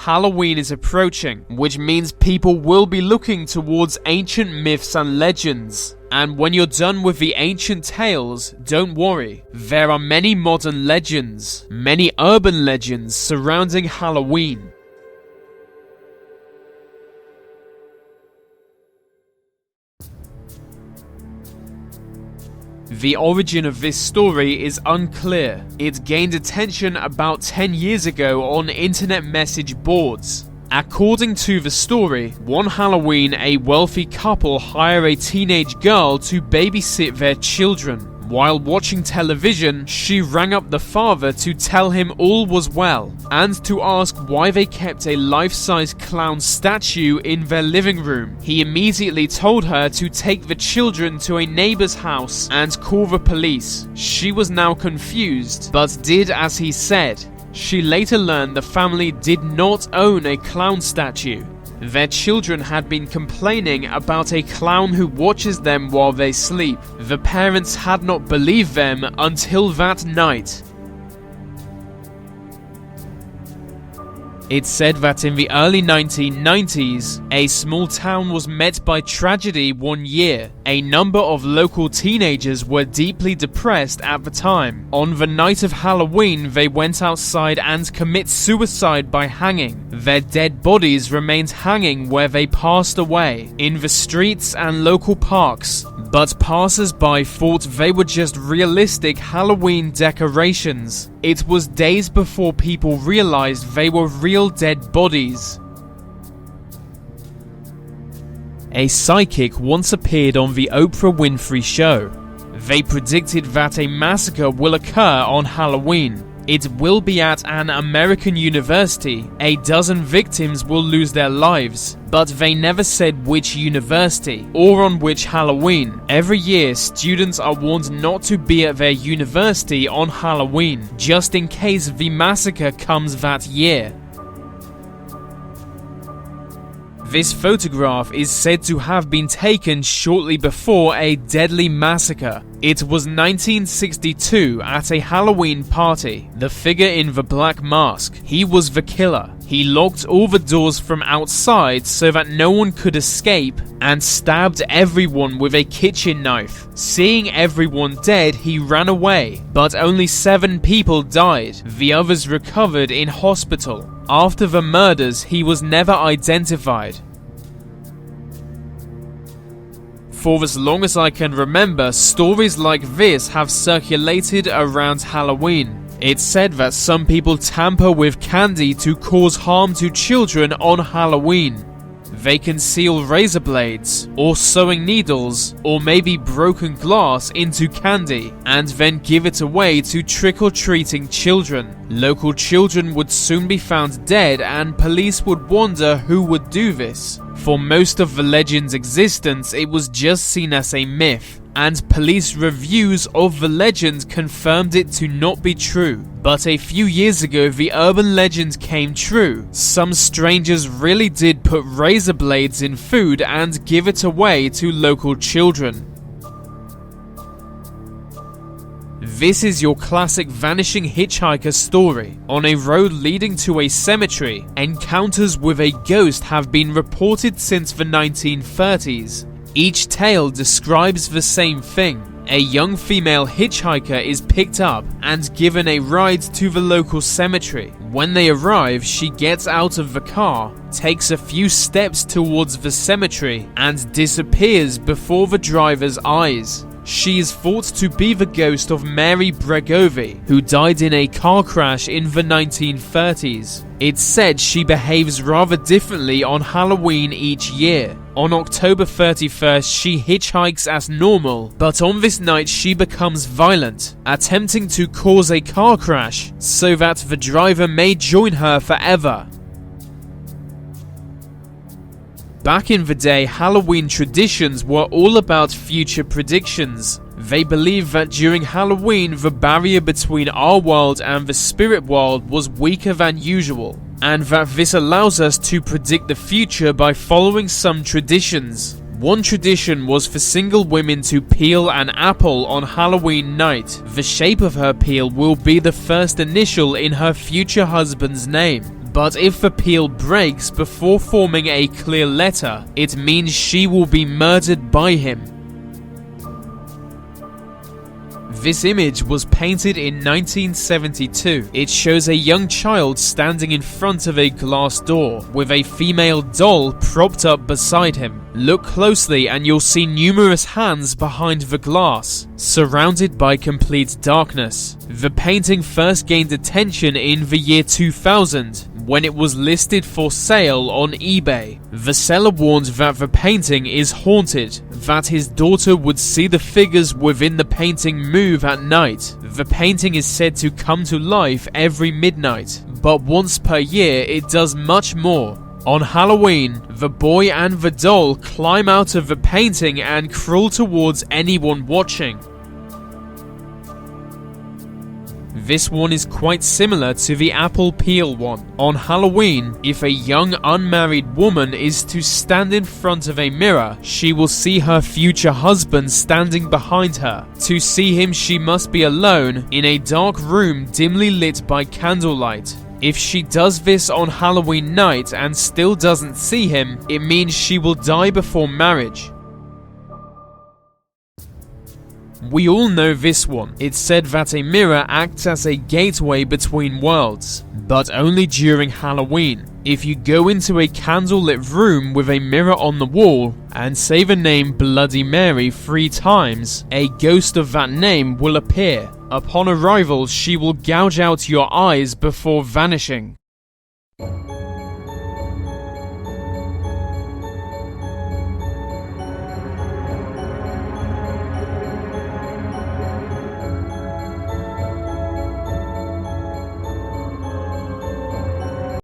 Halloween is approaching, which means people will be looking towards ancient myths and legends. And when you're done with the ancient tales, don't worry. There are many modern legends, many urban legends surrounding Halloween. The origin of this story is unclear. It gained attention about 10 years ago on internet message boards. According to the story, one Halloween a wealthy couple hire a teenage girl to babysit their children. While watching television, she rang up the father to tell him all was well, and to ask why they kept a life-size clown statue in their living room. He immediately told her to take the children to a neighbor's house and call the police. She was now confused, but did as he said. She later learned the family did not own a clown statue. Their children had been complaining about a clown who watches them while they sleep. The parents had not believed them until that night. It's said that in the early 1990s, a small town was met by tragedy one year. A number of local teenagers were deeply depressed at the time. On the night of Halloween, they went outside and commit suicide by hanging. Their dead bodies remained hanging where they passed away, in the streets and local parks. But passers-by thought they were just realistic Halloween decorations. It was days before people realized they were real dead bodies. A psychic once appeared on the Oprah Winfrey Show. They predicted that a massacre will occur on Halloween. It will be at an American university. A dozen victims will lose their lives, but they never said which university or on which Halloween. Every year, students are warned not to be at their university on Halloween, just in case the massacre comes that year. This photograph is said to have been taken shortly before a deadly massacre. It was 1962 at a Halloween party. The figure in the black mask, he was the killer. He locked all the doors from outside so that no one could escape and stabbed everyone with a kitchen knife. Seeing everyone dead, he ran away, but only 7 people died. The others recovered in hospital. After the murders, he was never identified. For as long as I can remember, stories like this have circulated around Halloween. It's said that some people tamper with candy to cause harm to children on Halloween. They conceal razor blades, or sewing needles, or maybe broken glass into candy, and then give it away to trick-or-treating children. Local children would soon be found dead, and police would wonder who would do this. For most of the legend's existence, it was just seen as a myth, and police reviews of the legend confirmed it to not be true. But a few years ago, the urban legend came true. Some strangers really did put razor blades in food and give it away to local children. This is your classic Vanishing Hitchhiker story. On a road leading to a cemetery, encounters with a ghost have been reported since the 1930s. Each tale describes the same thing. A young female hitchhiker is picked up and given a ride to the local cemetery. When they arrive, she gets out of the car, takes a few steps towards the cemetery, and disappears before the driver's eyes. She is thought to be the ghost of Mary Bregovi, who died in a car crash in the 1930s. It's said she behaves rather differently on Halloween each year. On October 31st, she hitchhikes as normal, but on this night she becomes violent, attempting to cause a car crash so that the driver may join her forever. Back in the day, Halloween traditions were all about future predictions. They believed that during Halloween, the barrier between our world and the spirit world was weaker than usual, and that this allows us to predict the future by following some traditions. One tradition was for single women to peel an apple on Halloween night. The shape of her peel will be the first initial in her future husband's name. But if the peel breaks before forming a clear letter, it means she will be murdered by him. This image was painted in 1972. It shows a young child standing in front of a glass door with a female doll propped up beside him. Look closely and you'll see numerous hands behind the glass, surrounded by complete darkness. The painting first gained attention in the year 2000 when it was listed for sale on eBay. The seller warned that the painting is haunted, that his daughter would see the figures within the painting move at night. The painting is said to come to life every midnight, but once per year it does much more. On Halloween, the boy and the doll climb out of the painting and crawl towards anyone watching. This one is quite similar to the apple peel one. On Halloween, if a young unmarried woman is to stand in front of a mirror, she will see her future husband standing behind her. To see him, she must be alone in a dark room dimly lit by candlelight. If she does this on Halloween night and still doesn't see him, it means she will die before marriage. We all know this one. It's said that a mirror acts as a gateway between worlds, but only during Halloween. If you go into a candlelit room with a mirror on the wall and say the name Bloody Mary 3 times, a ghost of that name will appear. Upon arrival, she will gouge out your eyes before vanishing.